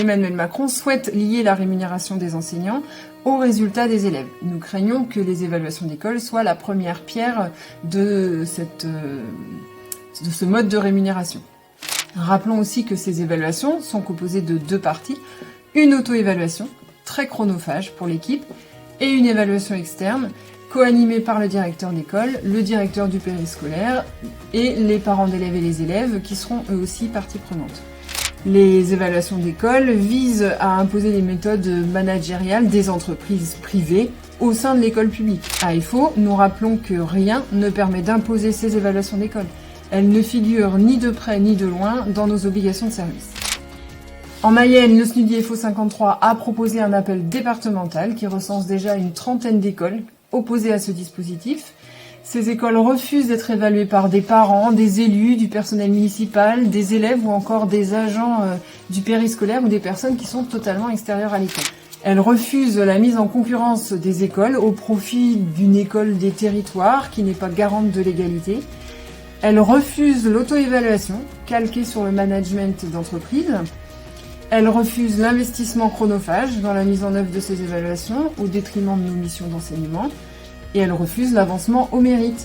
Emmanuel Macron souhaite lier la rémunération des enseignants aux résultats des élèves. Nous craignons que les évaluations d'école soient la première pierre de ce mode de rémunération. Rappelons aussi que ces évaluations sont composées de 2 parties, une auto-évaluation, très chronophage pour l'équipe, et une évaluation externe, co-animée par le directeur d'école, le directeur du périscolaire et les parents d'élèves et les élèves qui seront eux aussi partie prenante. Les évaluations d'école visent à imposer des méthodes managériales des entreprises privées au sein de l'école publique. À EFO, nous rappelons que rien ne permet d'imposer ces évaluations d'école. Elles ne figurent ni de près ni de loin dans nos obligations de service. En Mayenne, le SNUDI EFO 53 a proposé un appel départemental qui recense déjà une trentaine d'écoles opposées à ce dispositif. Ces écoles refusent d'être évaluées par des parents, des élus, du personnel municipal, des élèves ou encore des agents du périscolaire ou des personnes qui sont totalement extérieures à l'école. Elles refusent la mise en concurrence des écoles au profit d'une école des territoires qui n'est pas garante de l'égalité. Elles refusent l'auto-évaluation, calquée sur le management d'entreprise. Elles refusent l'investissement chronophage dans la mise en œuvre de ces évaluations au détriment de nos missions d'enseignement. Et elles refusent l'avancement au mérite.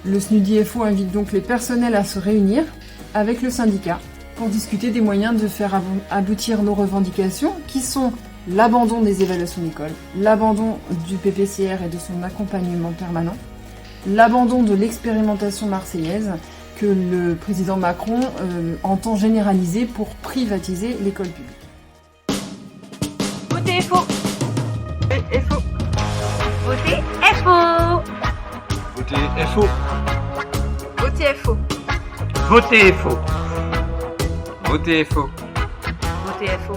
Le SNUDI FO invite donc les personnels à se réunir avec le syndicat pour discuter des moyens de faire aboutir nos revendications qui sont l'abandon des évaluations d'école, l'abandon du PPCR et de son accompagnement permanent, l'abandon de l'expérimentation marseillaise que le président Macron entend généraliser pour privatiser l'école publique. Votez FO. FO. Votez FO. Votez FO. Votez FO. Votez FO. Votez FO. Votez FO.